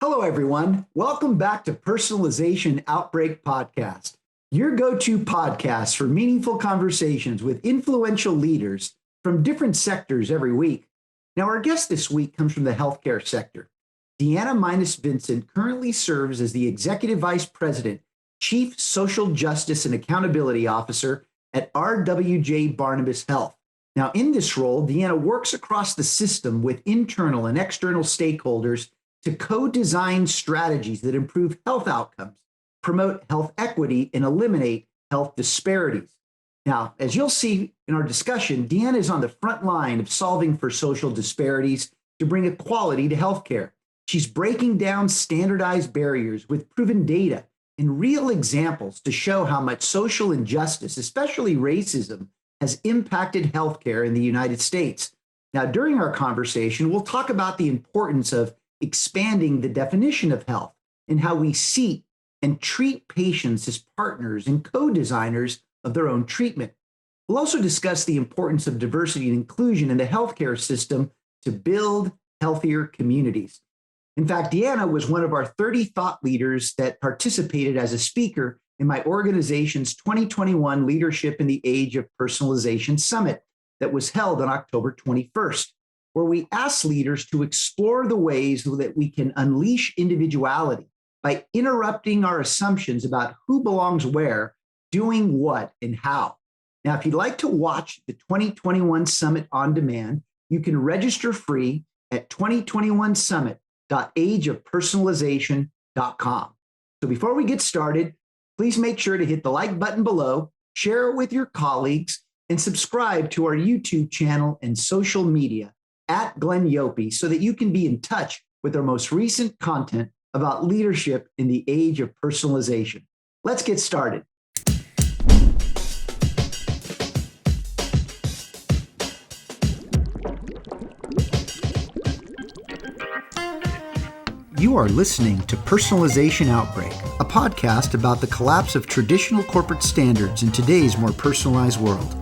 Hello, everyone. Welcome back to Personalization Outbreak Podcast, your go-to podcast for meaningful conversations with influential leaders from different sectors every week. Now, our guest this week comes from the healthcare sector. DeAnna Minus-Vincent currently serves as the Executive Vice President, Chief Social Justice and Accountability Officer at RWJ Barnabas Health. Now, in this role, DeAnna works across the system with internal and external stakeholders to co-design strategies that improve health outcomes, promote health equity, and eliminate health disparities. Now, as you'll see in our discussion, DeAnna is on the front line of solving for social disparities to bring equality to healthcare. She's breaking down standardized barriers with proven data and real examples to show how much social injustice, especially racism, has impacted healthcare in the United States. Now, during our conversation, we'll talk about the importance of expanding the definition of health and how we see and treat patients as partners and co-designers of their own treatment. We'll also discuss the importance of diversity and inclusion in the healthcare system to build healthier communities. In fact, DeAnna was one of our 30 thought leaders that participated as a speaker in my organization's 2021 Leadership in the Age of Personalization Summit that was held on October 21st. Where we ask leaders to explore the ways that we can unleash individuality by interrupting our assumptions about who belongs where, doing what, and how. Now, if you'd like to watch the 2021 Summit on demand, you can register free at 2021summit.ageofpersonalization.com. So before we get started, please make sure to hit the like button below, share it with your colleagues, and subscribe to our YouTube channel and social media at Glenn Yope so that you can be in touch with our most recent content about leadership in the age of personalization. Let's get started. You are listening to Personalization Outbreak, a podcast about the collapse of traditional corporate standards in today's more personalized world.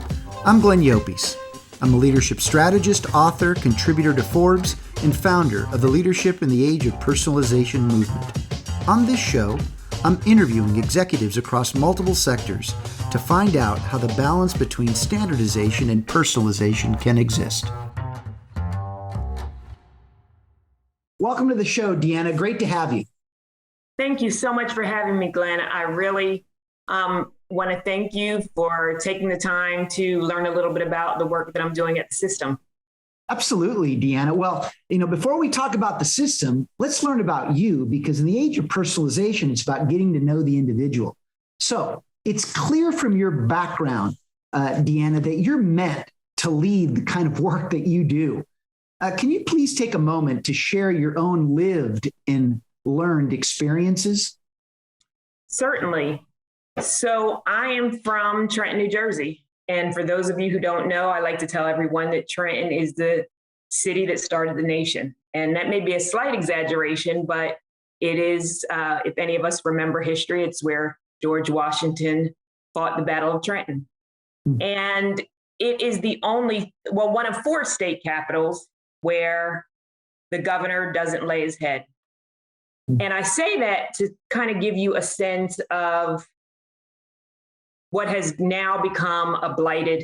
I'm Glenn Yopes. I'm a leadership strategist, author, contributor to Forbes, and founder of the Leadership in the Age of Personalization movement. On this show, I'm interviewing executives across multiple sectors to find out how the balance between standardization and personalization can exist. Welcome to the show, DeAnna. Great to have you. Thank you so much for having me, Glenn. I really want to thank you for taking the time to learn a little bit about the work that I'm doing at the system. Absolutely, DeAnna. Well, before we talk about the system, let's learn about you, because in the age of personalization, it's about getting to know the individual. So it's clear from your background, DeAnna, that you're meant to lead the kind of work that you do. Can you please take a moment to share your own lived and learned experiences? Certainly. So I am from Trenton, New Jersey. And for those of you who don't know, I like to tell everyone that Trenton is the city that started the nation. And that may be a slight exaggeration, but it is, if any of us remember history, it's where George Washington fought the Battle of Trenton. And it is one of 4 state capitals where the governor doesn't lay his head. And I say that to kind of give you a sense of what has now become a blighted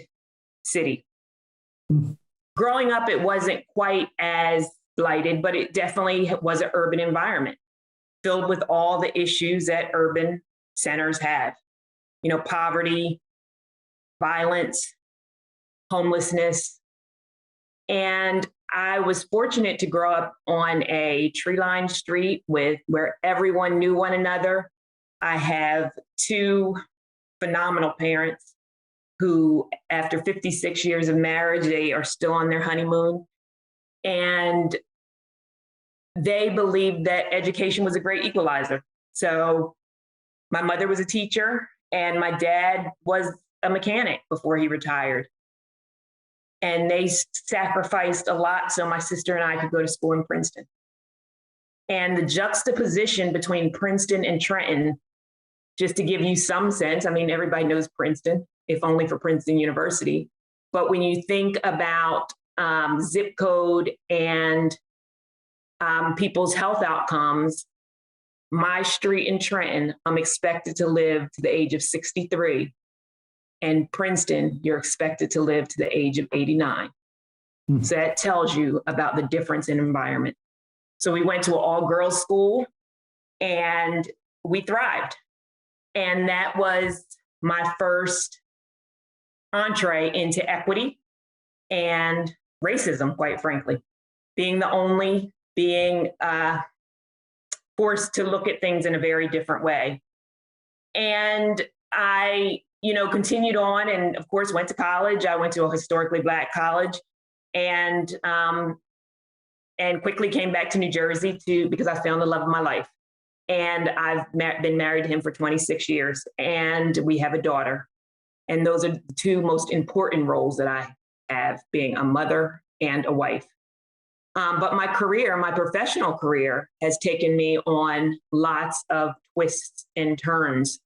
city. Growing up, it wasn't quite as blighted, but it definitely was an urban environment filled with all the issues that urban centers have. Poverty, violence, homelessness. And I was fortunate to grow up on a tree-lined street where everyone knew one another. I have 2 phenomenal parents who, after 56 years of marriage, they are still on their honeymoon. And they believed that education was a great equalizer. So my mother was a teacher and my dad was a mechanic before he retired. And they sacrificed a lot so my sister and I could go to school in Princeton. And the juxtaposition between Princeton and Trenton, just to give you some sense, I mean, everybody knows Princeton, if only for Princeton University. But when you think about zip code and people's health outcomes, my street in Trenton, I'm expected to live to the age of 63. And Princeton, you're expected to live to the age of 89. So that tells you about the difference in environment. So we went to an all-girls school and we thrived. And that was my first entree into equity and racism, quite frankly. Being the only, being forced to look at things in a very different way. And I, continued on and of course went to college. I went to a historically Black college and quickly came back to New Jersey because I found the love of my life. And I've been married to him for 26 years and we have a daughter. And those are the two most important roles that I have, being a mother and a wife. But my career, my professional career, has taken me on lots of twists and turns.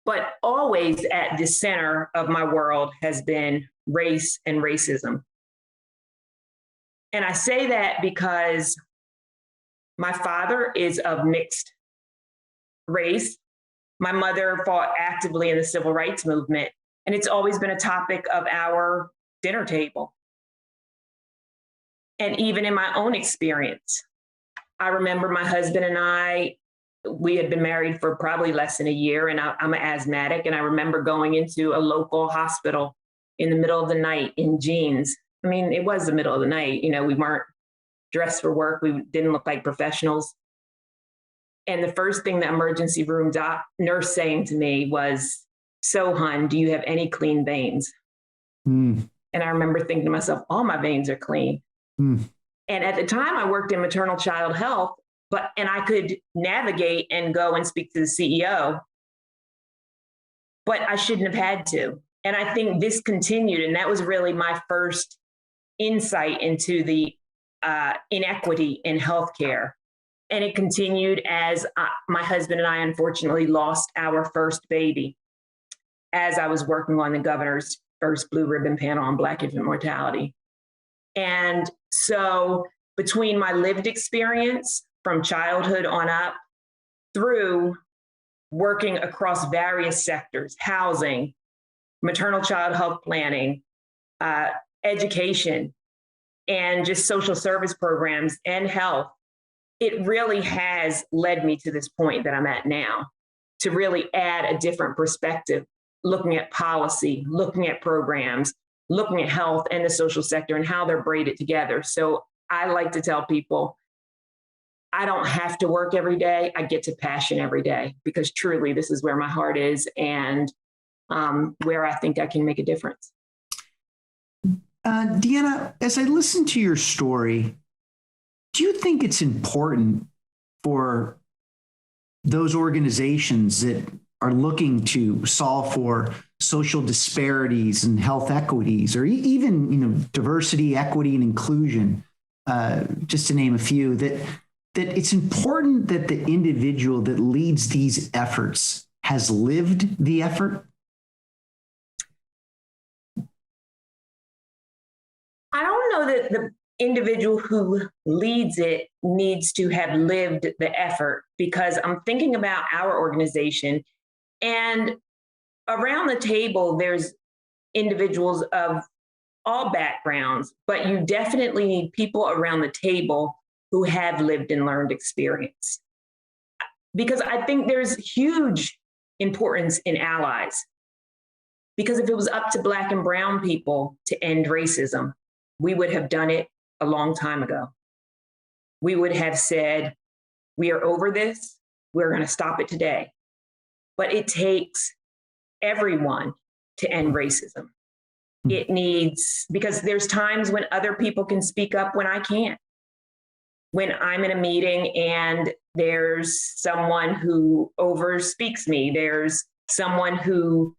But always at the center of my world has been race and racism. And I say that because my father is of mixed race. My mother fought actively in the civil rights movement, and it's always been a topic of our dinner table. And even in my own experience, I remember my husband and I, we had been married for probably less than a year, and I'm an asthmatic. And I remember going into a local hospital in the middle of the night in jeans. I mean, it was the middle of the night. We weren't dressed for work. We didn't look like professionals. And the first thing the emergency room nurse saying to me was, "So, hun, do you have any clean veins?" And I remember thinking to myself, all my veins are clean. And at the time I worked in maternal child health, and I could navigate and go and speak to the CEO, but I shouldn't have had to. And I think this continued. And that was really my first insight into the inequity in healthcare. And it continued as my husband and I unfortunately lost our first baby as I was working on the governor's first blue ribbon panel on Black infant mortality. And so between my lived experience from childhood on up through working across various sectors, housing, maternal child health planning, education, and just social service programs and health, it really has led me to this point that I'm at now, to really add a different perspective, looking at policy, looking at programs, looking at health and the social sector and how they're braided together. So I like to tell people, I don't have to work every day. I get to passion every day, because truly this is where my heart is and where I think I can make a difference. DeAnna, as I listen to your story, do you think it's important for those organizations that are looking to solve for social disparities and health equities, or even diversity, equity, and inclusion, just to name a few, that it's important that the individual that leads these efforts has lived the effort? I don't know that the individual who leads it needs to have lived the effort, because I'm thinking about our organization, and around the table, there's individuals of all backgrounds, but you definitely need people around the table who have lived and learned experience. Because I think there's huge importance in allies. Because if it was up to Black and brown people to end racism, we would have done it a long time ago. We would have said, we are over this, we're going to stop it today. But it takes everyone to end racism. It needs, because there's times when other people can speak up when I can't. When I'm in a meeting and there's someone who overspeaks me, there's someone who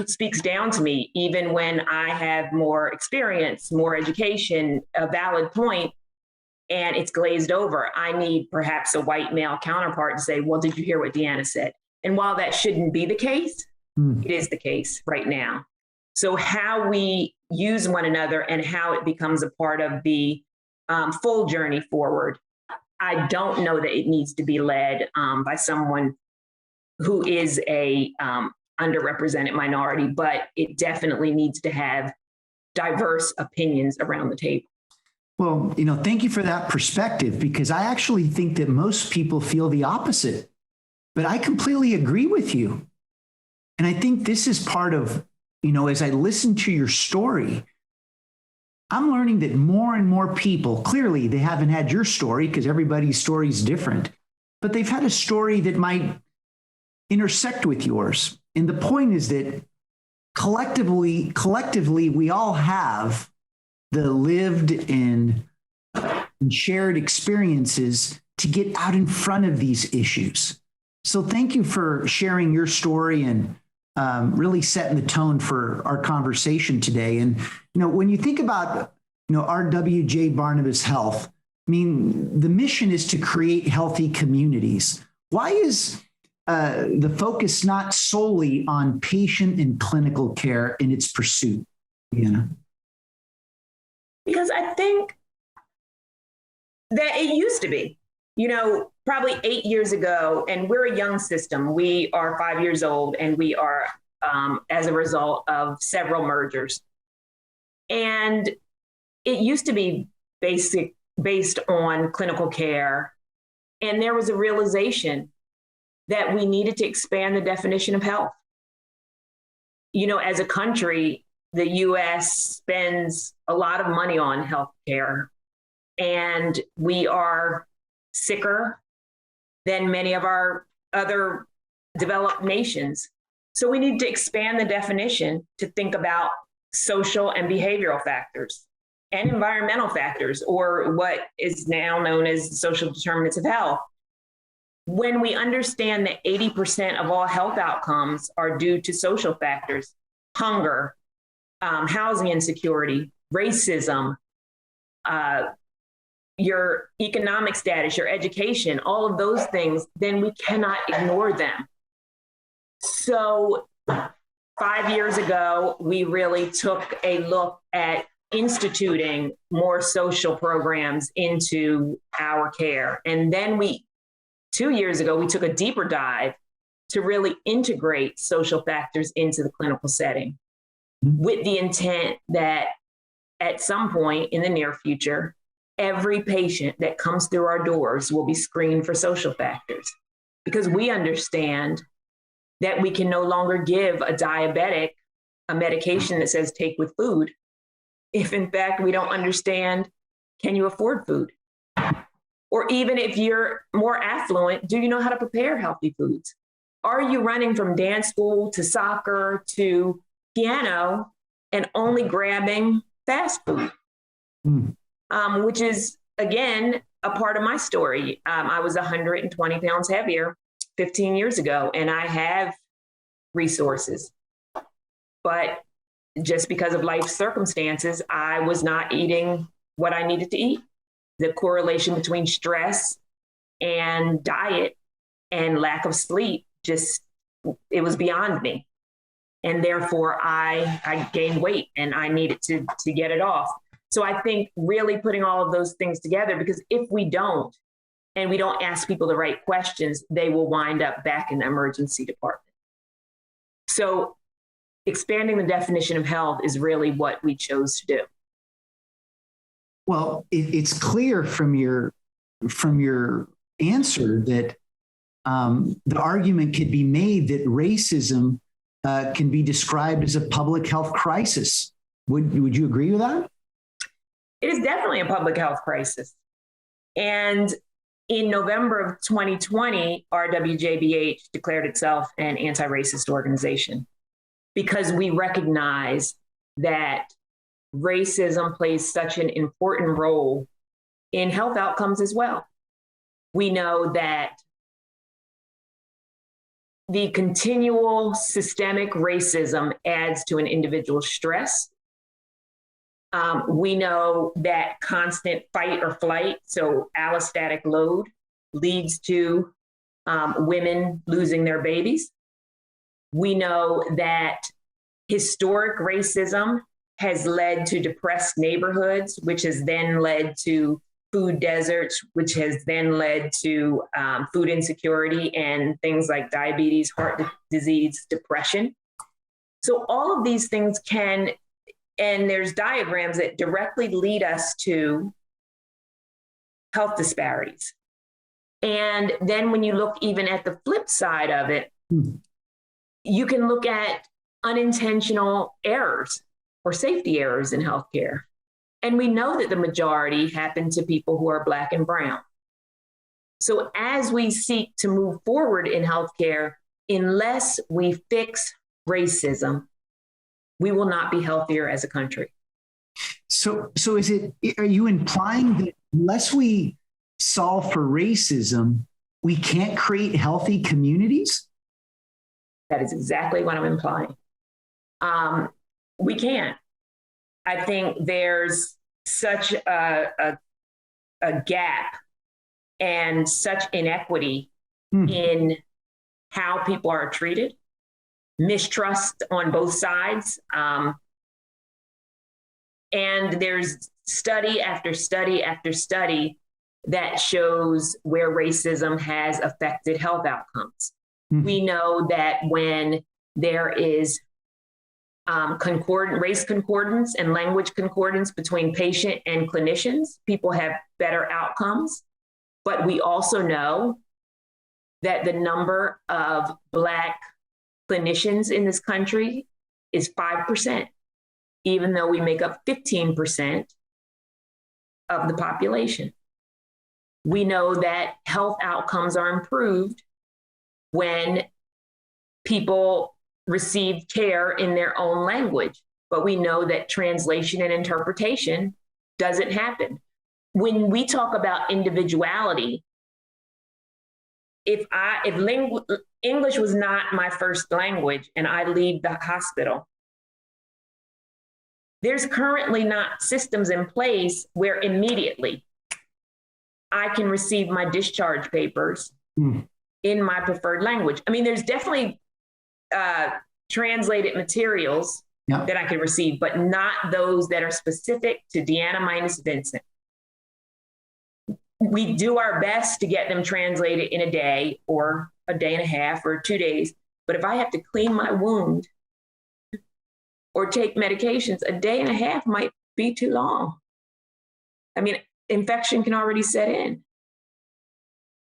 speaks down to me, even when I have more experience, more education, a valid point, and it's glazed over. I need perhaps a white male counterpart to say, well, did you hear what DeAnna said? And while that shouldn't be the case, it is the case right now. So how we use one another and how it becomes a part of the full journey forward. I don't know that it needs to be led by someone who is a underrepresented minority, but it definitely needs to have diverse opinions around the table. Well, thank you for that perspective, because I actually think that most people feel the opposite, but I completely agree with you. And I think this is part of, as I listen to your story, I'm learning that more and more people, clearly they haven't had your story because everybody's story is different, but they've had a story that might intersect with yours. And the point is that collectively, we all have the lived and shared experiences to get out in front of these issues. So thank you for sharing your story and really setting the tone for our conversation today. And, when you think about, RWJ Barnabas Health, I mean, the mission is to create healthy communities. Why is the focus not solely on patient and clinical care in its pursuit, DeAnna? Because I think that it used to be, probably 8 years ago, and we're a young system. We are 5 years old, and we are as a result of several mergers. And it used to be based on clinical care. And there was a realization that we needed to expand the definition of health. As a country, the US spends a lot of money on healthcare, and we are sicker than many of our other developed nations. So we need to expand the definition to think about social and behavioral factors and environmental factors, or what is now known as social determinants of health. When we understand that 80% of all health outcomes are due to social factors, hunger, housing insecurity, racism, your economic status, your education, all of those things, then we cannot ignore them. So 5 years ago, we really took a look at instituting more social programs into our care. And then 2 years ago, we took a deeper dive to really integrate social factors into the clinical setting, with the intent that at some point in the near future, every patient that comes through our doors will be screened for social factors, because we understand that we can no longer give a diabetic a medication that says take with food if in fact we don't understand, can you afford food? Or even if you're more affluent, do you know how to prepare healthy foods? Are you running from dance school to soccer to piano and only grabbing fast food? Which is, again, a part of my story. I was 120 pounds heavier 15 years ago, and I have resources. But just because of life circumstances, I was not eating what I needed to eat. The correlation between stress and diet and lack of sleep, it was beyond me. And therefore, I gained weight, and I needed to get it off. So I think really putting all of those things together, because if we don't, and we don't ask people the right questions, they will wind up back in the emergency department. So expanding the definition of health is really what we chose to do. Well, it's clear from your answer that the argument could be made that racism can be described as a public health crisis. Would you agree with that? It is definitely a public health crisis. And in November of 2020, RWJBH declared itself an anti-racist organization, because we recognize that racism plays such an important role in health outcomes as well. We know that the continual systemic racism adds to an individual's stress. We know that constant fight or flight, so allostatic load, leads to women losing their babies. We know that historic racism has led to depressed neighborhoods, which has then led to food deserts, which has then led to food insecurity and things like diabetes, heart disease, depression. So all of these things can, and there's diagrams that directly lead us to health disparities. And then when you look even at the flip side of it, you can look at unintentional errors or safety errors in healthcare. And we know that the majority happen to people who are Black and brown. So as we seek to move forward in healthcare, unless we fix racism, we will not be healthier as a country. So are you implying that unless we solve for racism, we can't create healthy communities? That is exactly what I'm implying. We can't. I think there's such a gap and such inequity in how people are treated, mistrust on both sides. And there's study after study after study that shows where racism has affected health outcomes. We know that when there is race concordance and language concordance between patient and clinicians, people have better outcomes. But we also know that the number of Black clinicians in this country is 5%, even though we make up 15% of the population. We know that health outcomes are improved when people receive care in their own language, but we know that translation and interpretation doesn't happen. When we talk about individuality, if English was not my first language and I leave the hospital, there's currently not systems in place where immediately I can receive my discharge papers in my preferred language. I mean, there's definitely translated materials that I can receive, but not those that are specific to DeAnna Minus-Vincent. We do our best to get them translated in a day or a day and a half or 2 days. But if I have to clean my wound or take medications, a day and a half might be too long. I mean, infection can already set in.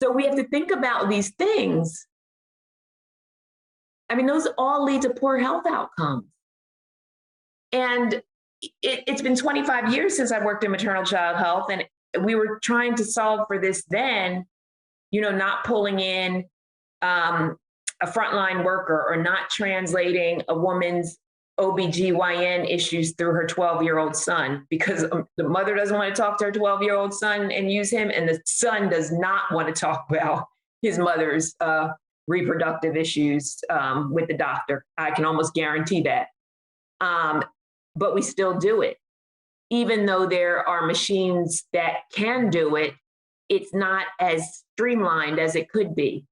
So we have to think about these things. I mean, those all lead to poor health outcomes. And it's been 25 years since I worked in maternal child health, and we were trying to solve for this then, not pulling in a frontline worker or not translating a woman's OBGYN issues through her 12-year-old son, because the mother doesn't want to talk to her 12-year-old son and use him, and the son does not want to talk about his mother's reproductive issues with the doctor. I can almost guarantee that. But we still do it. Even though there are machines that can do it, it's not as streamlined as it could be.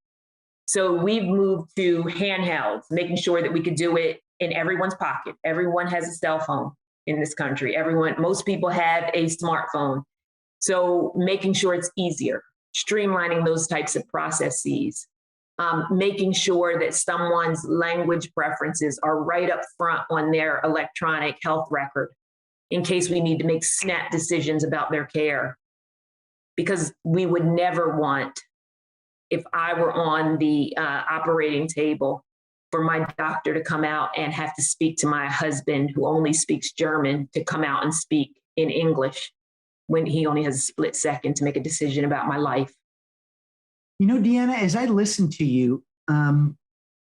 So we've moved to handhelds, making sure that we could do it in everyone's pocket. Everyone has a cell phone in this country. Most people have a smartphone. So making sure it's easier, streamlining those types of processes, making sure that someone's language preferences are right up front on their electronic health record in case we need to make snap decisions about their care. Because we would never want, if I were on the operating table, for my doctor to come out and have to speak to my husband, who only speaks German, to come out and speak in English when he only has a split second to make a decision about my life. DeAnna, as I listen to you, and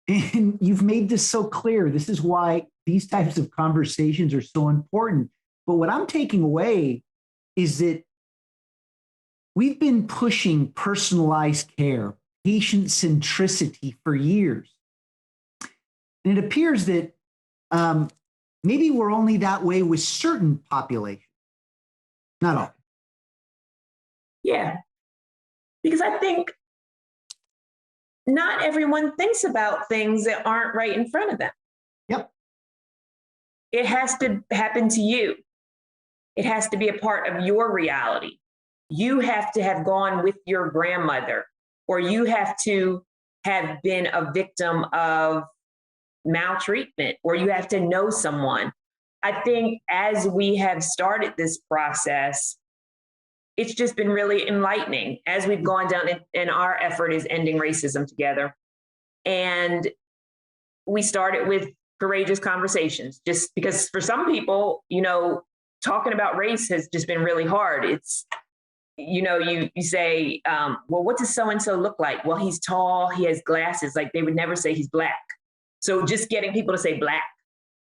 you've made this so clear, this is why these types of conversations are so important. But what I'm taking away is that we've been pushing personalized care, patient centricity for years. And it appears that maybe we're only that way with certain populations, not all. Yeah, because I think not everyone thinks about things that aren't right in front of them. Yep. It has to happen to you. It has to be a part of your reality. You have to have gone with your grandmother, or you have to have been a victim of maltreatment, or you have to know someone. I think as we have started this process, it's just been really enlightening as we've gone down, and our effort is ending racism together. And we started with courageous conversations, just because for some people, talking about race has just been really hard. It's, you say, well, what does so-and-so look like? Well, he's tall, he has glasses. Like, they would never say he's Black. So just getting people to say Black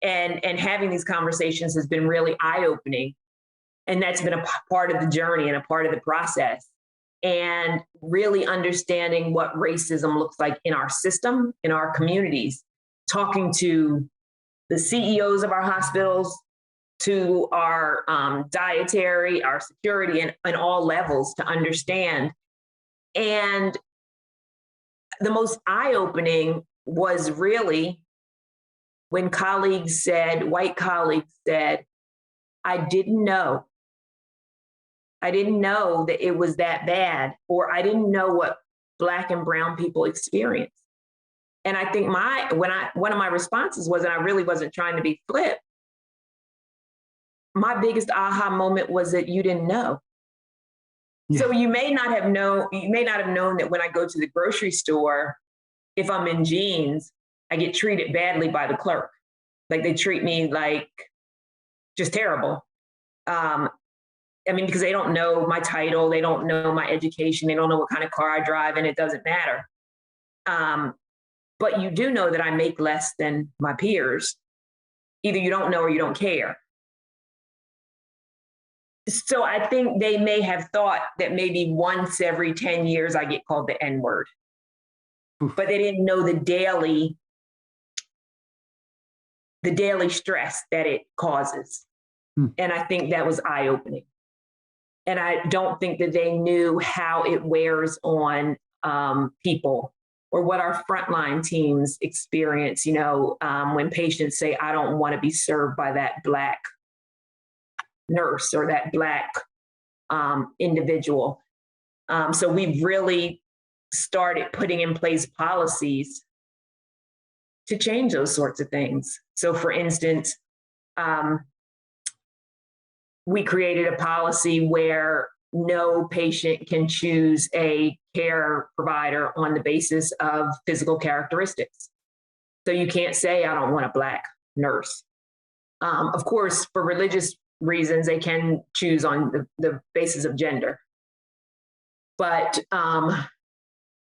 and having these conversations has been really eye-opening. And that's been a part of the journey and a part of the process. And really understanding what racism looks like in our system, in our communities, talking to the CEOs of our hospitals, to our dietary, our security, and all levels to understand. And the most eye-opening was really when white colleagues said, I didn't know that it was that bad, or I didn't know what Black and brown people experience. And I think one of my responses was, and I really wasn't trying to be flip, my biggest aha moment was that you didn't know. Yeah. So you may not have known that when I go to the grocery store, if I'm in jeans, I get treated badly by the clerk. Like, they treat me like just terrible. Because they don't know my title, they don't know my education, they don't know what kind of car I drive, and it doesn't matter. But you do know that I make less than my peers. Either you don't know or you don't care. So I think they may have thought that maybe once every 10 years I get called the N-word. But they didn't know the daily stress that it causes. And I think that was eye-opening. And I don't think that they knew how it wears on people, or what our frontline teams experience, when patients say, I don't want to be served by that Black nurse or that Black individual. So we've really started putting in place policies to change those sorts of things. So for instance, we created a policy where no patient can choose a care provider on the basis of physical characteristics. So you can't say, I don't want a Black nurse. Of course, for religious reasons, they can choose on the basis of gender. But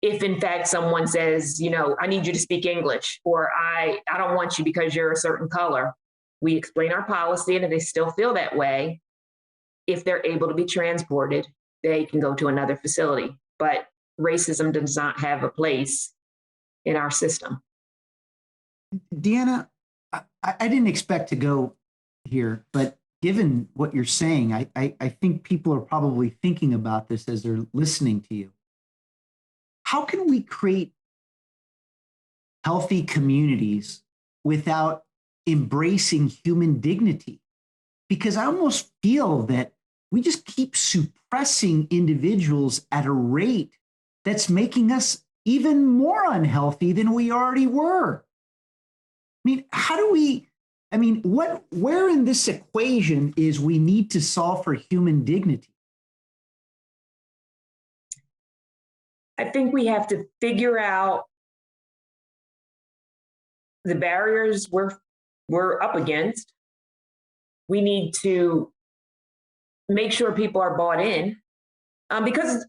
if in fact someone says, I need you to speak English, or I don't want you because you're a certain color, we explain our policy, and if they still feel that way, if they're able to be transported, they can go to another facility. But racism does not have a place in our system. DeAnna, I didn't expect to go here, but given what you're saying, I think people are probably thinking about this as they're listening to you. How can we create healthy communities without embracing human dignity? Because I almost feel that we just keep suppressing individuals at a rate that's making us even more unhealthy than we already were. Where in this equation is we need to solve for human dignity? I think we have to figure out the barriers we're up against. We need to make sure people are bought in, because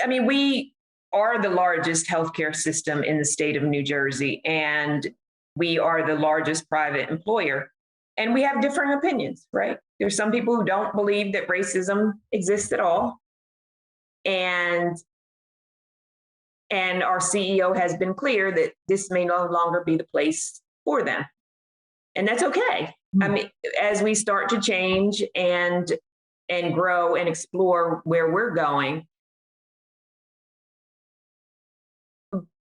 we are the largest healthcare system in the state of New Jersey, and we are the largest private employer, and we have different opinions, right? There's some people who don't believe that racism exists at all, and our CEO has been clear that this may no longer be the place for them, and that's okay. As we start to change and grow and explore where we're going.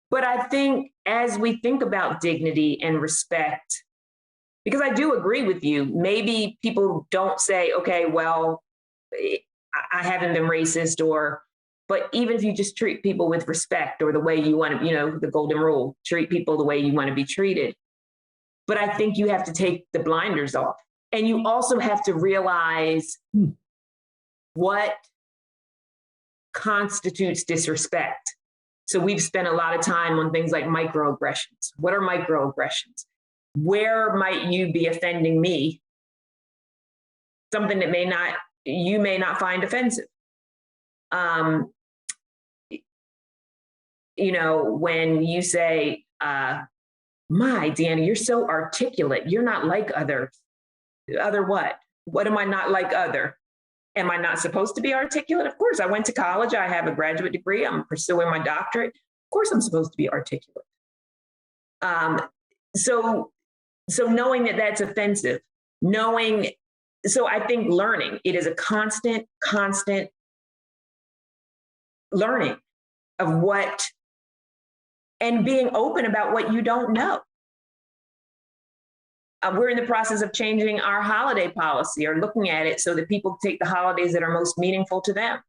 But I think as we think about dignity and respect, Because I do agree with you. Maybe people don't say, okay, well, I haven't been racist, but even if you just treat people with respect, or the way you want to, the golden rule, treat people the way you want to be treated. But I think you have to take the blinders off. And you also have to realize what constitutes disrespect. So we've spent a lot of time on things like microaggressions. What are microaggressions? Where might you be offending me? Something that you may not find offensive. When you say, my DeAnna, you're so articulate. You're not like others. Other what? What am I not like other? Am I not supposed to be articulate? Of course, I went to college. I have a graduate degree. I'm pursuing my doctorate. Of course, I'm supposed to be articulate. So knowing that that's offensive, so I think learning, it is a constant learning of what, and being open about what you don't know. We're in the process of changing our holiday policy, or looking at it so that people take the holidays that are most meaningful to them.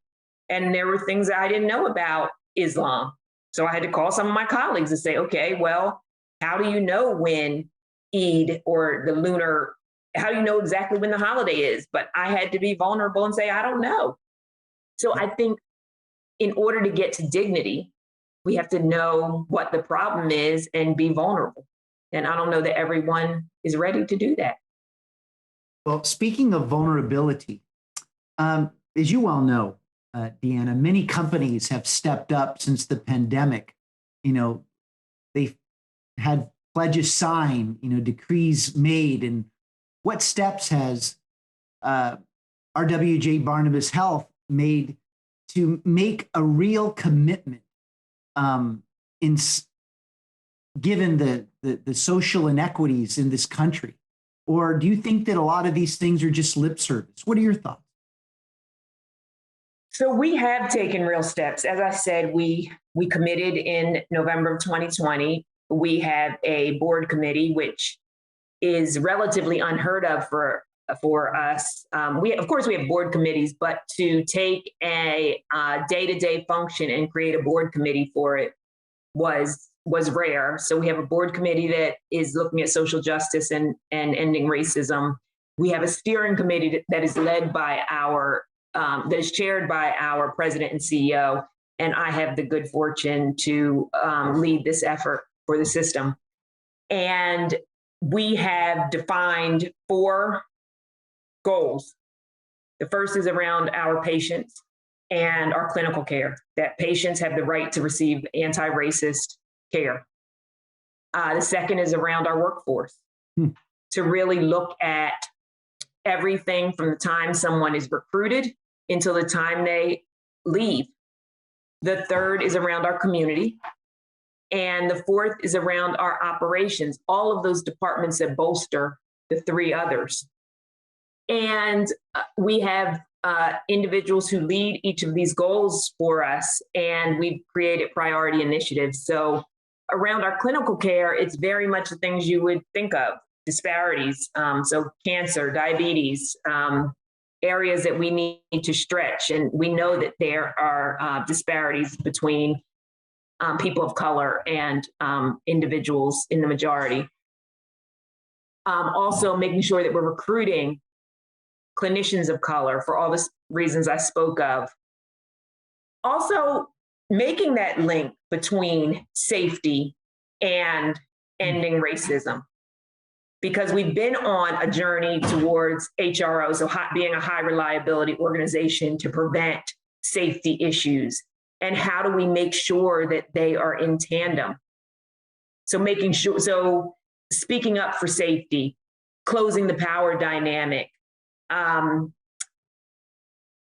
And there were things that I didn't know about Islam. So I had to call some of my colleagues and say, okay, well, how do you know when Eid or the lunar, how do you know exactly when the holiday is? But I had to be vulnerable and say, I don't know. So I think in order to get to dignity, we have to know what the problem is and be vulnerable. And I don't know that everyone is ready to do that. Well, speaking of vulnerability, as you well know, DeAnna, many companies have stepped up since the pandemic. They've had pledges signed, decrees made. And what steps has RWJ Barnabas Health made to make a real commitment given the social inequities in this country? Or do you think that a lot of these things are just lip service? What are your thoughts? So we have taken real steps. As I said, we committed in November of 2020. We have a board committee, which is relatively unheard of for us. Of course, we have board committees, but to take a day-to-day function and create a board committee for it was rare. So we have a board committee that is looking at social justice and ending racism. We have a steering committee that is led by that is chaired by our president and CEO. And I have the good fortune to lead this effort for the system. And we have defined 4 goals. The first is around our patients and our clinical care, that patients have the right to receive anti-racist care. The second is around our workforce, to really look at everything from the time someone is recruited until the time they leave. The third is around our community. And the fourth is around our operations, all of those departments that bolster the 3 others. And we have individuals who lead each of these goals for us, and we've created priority initiatives. So around our clinical care, it's very much the things you would think of, disparities, so cancer, diabetes, areas that we need to stretch. And we know that there are disparities between people of color and individuals in the majority. Also making sure that we're recruiting clinicians of color for all the reasons I spoke of. Also making that link between safety and ending racism, because we've been on a journey towards HRO, so being a high reliability organization to prevent safety issues. And how do we make sure that they are in tandem? So speaking up for safety, closing the power dynamic.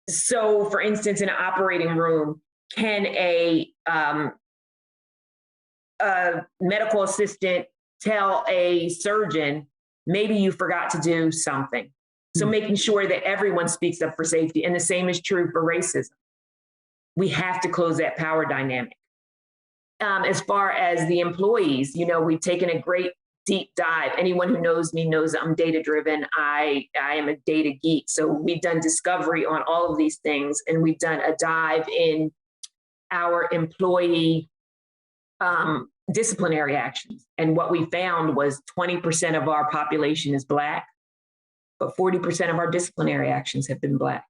So for instance, in an operating room, can a medical assistant tell a surgeon, maybe you forgot to do something? So making sure that everyone speaks up for safety. And the same is true for racism. We have to close that power dynamic. As far as the employees, we've taken a great deep dive. Anyone who knows me knows I'm data driven. I am a data geek. So we've done discovery on all of these things, and we've done a dive in our employee disciplinary actions. And what we found was 20% of our population is Black, but 40% of our disciplinary actions have been Black.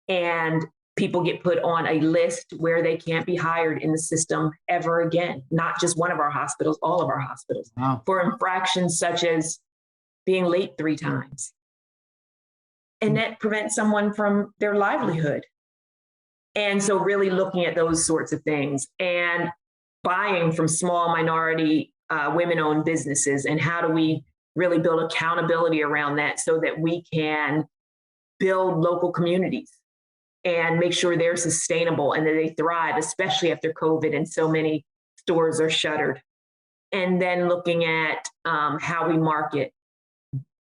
And people get put on a list where they can't be hired in the system ever again, not just one of our hospitals, all of our hospitals, for infractions such as being late 3 times. And that prevents someone from their livelihood. And so really looking at those sorts of things and buying from small minority women-owned businesses, and how do we really build accountability around that so that we can build local communities and make sure they're sustainable and that they thrive, especially after COVID and so many stores are shuttered. And then looking at how we market.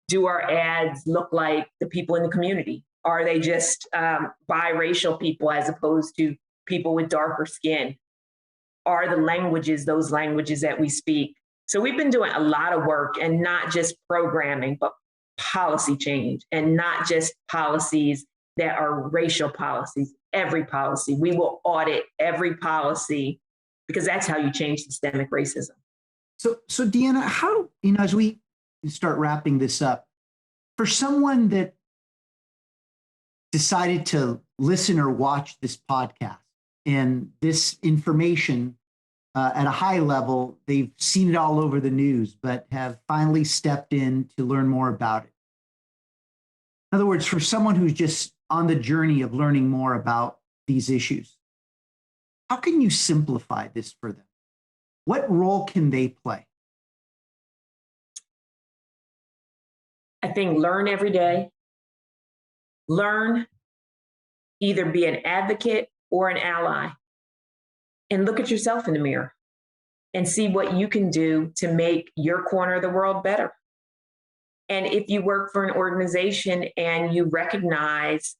Do our ads look like the people in the community? Are they just biracial people as opposed to people with darker skin? Are the languages those languages that we speak? So we've been doing a lot of work, and not just programming, but policy change, and not just policies that are racial policies, every policy. We will audit every policy, because that's how you change systemic racism. So DeAnna, how, as we start wrapping this up, for someone that decided to listen or watch this podcast and this information at a high level, they've seen it all over the news, but have finally stepped in to learn more about it. In other words, for someone who's just on the journey of learning more about these issues, how can you simplify this for them? What role can they play? I think learn every day. Learn, either be an advocate or an ally, and look at yourself in the mirror and see what you can do to make your corner of the world better. And if you work for an organization and you recognize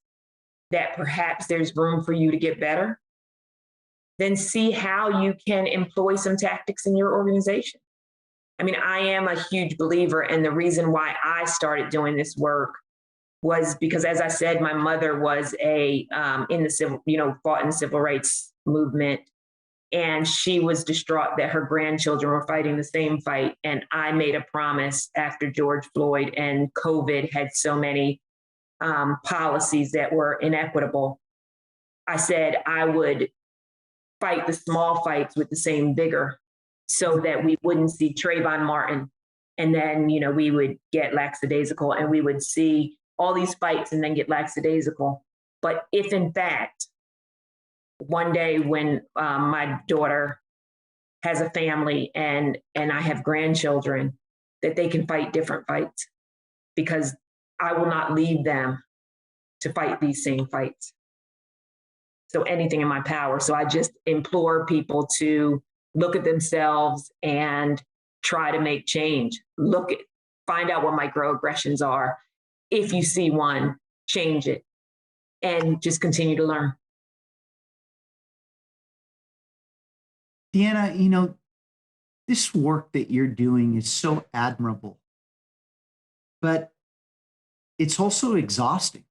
that perhaps there's room for you to get better, then see how you can employ some tactics in your organization. I mean, I am a huge believer, and the reason why I started doing this work was because, as I said, my mother was fought in the civil rights movement, and she was distraught that her grandchildren were fighting the same fight. And I made a promise after George Floyd and COVID had so many policies that were inequitable. I said I would fight the small fights with the same vigor so that we wouldn't see Trayvon Martin, and then, we would get lackadaisical, and we would see all these fights and then get lackadaisical. But if in fact, one day when my daughter has a family and I have grandchildren, that they can fight different fights, because I will not leave them to fight these same fights. So anything in my power. So I just implore people to look at themselves and try to make change. Find out what microaggressions are. If you see one, change it, and just continue to learn. DeAnna, this work that you're doing is so admirable, but it's also exhausting.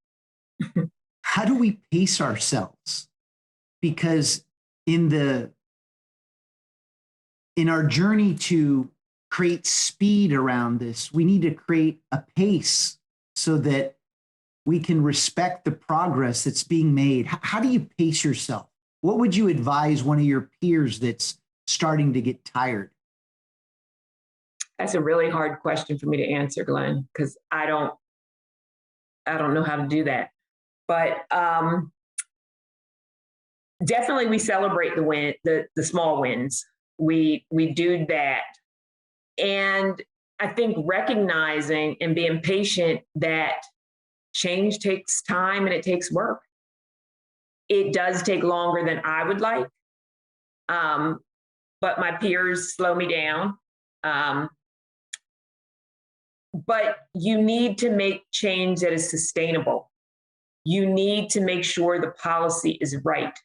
How do we pace ourselves? Because in our journey to create speed around this, we need to create a pace so that we can respect the progress that's being made. How do you pace yourself? What would you advise one of your peers that's starting to get tired? That's a really hard question for me to answer, Glenn, because I don't know how to do that. But definitely we celebrate the small wins. We do that. And I think recognizing and being patient that change takes time and it takes work. It does take longer than I would like, but my peers slow me down. But you need to make change that is sustainable. You need to make sure the policy is right.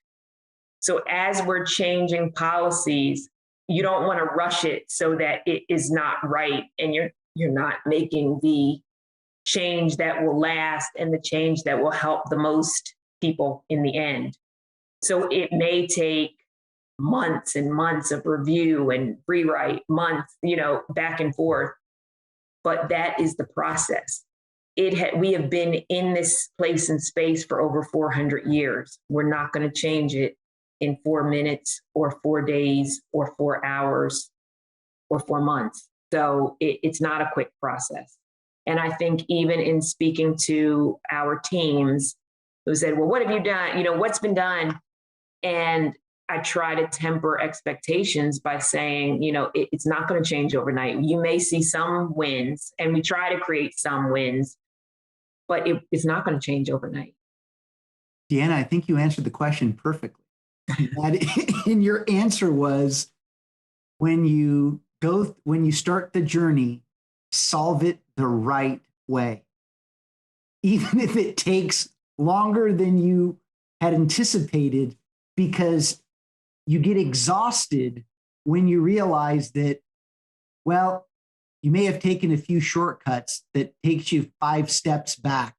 So as we're changing policies, you don't want to rush it so that it is not right, and you're not making the change that will last and the change that will help the most people in the end. So it may take months and months of review and rewrite, months, back and forth, but that is the process. We have been in this place and space for over 400 years. We're not going to change it in 4 minutes or 4 days or 4 hours or 4 months. So it's not a quick process. And I think even in speaking to our teams who said, well, what have you done? What's been done? And I try to temper expectations by saying, it's not going to change overnight. You may see some wins, and we try to create some wins, but it's not going to change overnight. DeAnna, I think you answered the question perfectly. And your answer was, when you start the journey, solve it the right way. Even if it takes longer than you had anticipated, because you get exhausted when you realize that, well, you may have taken a few shortcuts that takes you 5 steps back.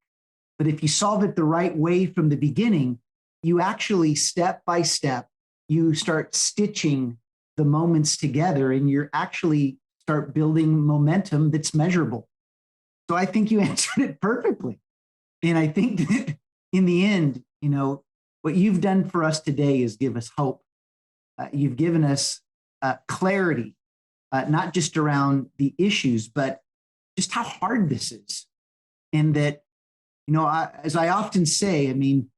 But if you solve it the right way from the beginning, you actually, step by step, you start stitching the moments together, and you're actually start building momentum that's measurable. So I think you answered it perfectly. And I think that in the end, what you've done for us today is give us hope. You've given us clarity, not just around the issues, but just how hard this is. And that, as I often say,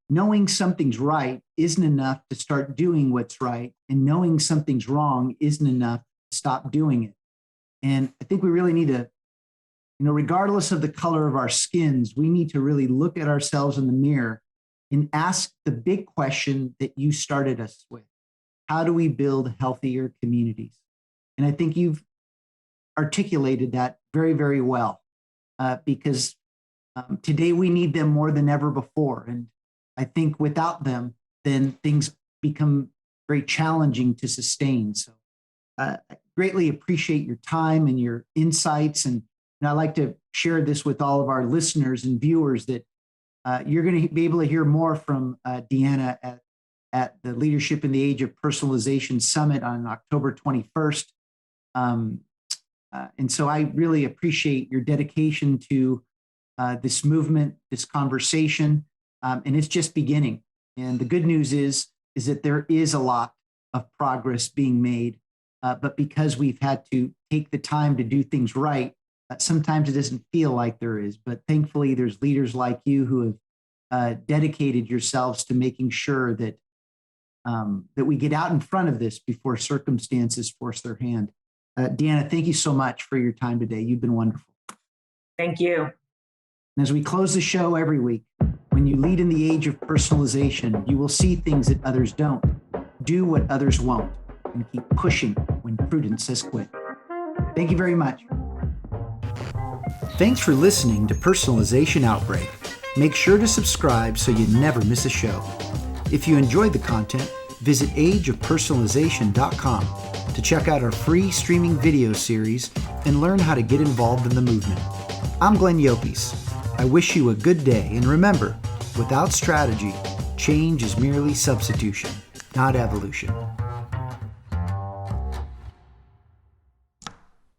knowing something's right isn't enough to start doing what's right. And knowing something's wrong isn't enough to stop doing it. And I think we really need to, regardless of the color of our skins, we need to really look at ourselves in the mirror and ask the big question that you started us with. How do we build healthier communities? And I think you've articulated that very, very well, because today we need them more than ever before. And I think without them, then things become very challenging to sustain. So I greatly appreciate your time and your insights. And I'd like to share this with all of our listeners and viewers that you're going to be able to hear more from DeAnna at the Leadership in the Age of Personalization Summit on October 21st. And so I really appreciate your dedication to this movement, this conversation, and it's just beginning. And the good news is that there is a lot of progress being made, but because we've had to take the time to do things right, sometimes it doesn't feel like there is. But thankfully, there's leaders like you who have dedicated yourselves to making sure that that we get out in front of this before circumstances force their hand. DeAnna, thank you so much for your time today. You've been wonderful. Thank you. And as we close the show every week, when you lead in the age of personalization, you will see things that others don't, do what others won't, and keep pushing when prudence says quit. Thank you very much. Thanks for listening to Personalization Outbreak. Make sure to subscribe so you never miss a show. If you enjoyed the content, visit ageofpersonalization.com to check out our free streaming video series and learn how to get involved in the movement. I'm Glenn Yopes. I wish you a good day, and remember, without strategy, change is merely substitution, not evolution.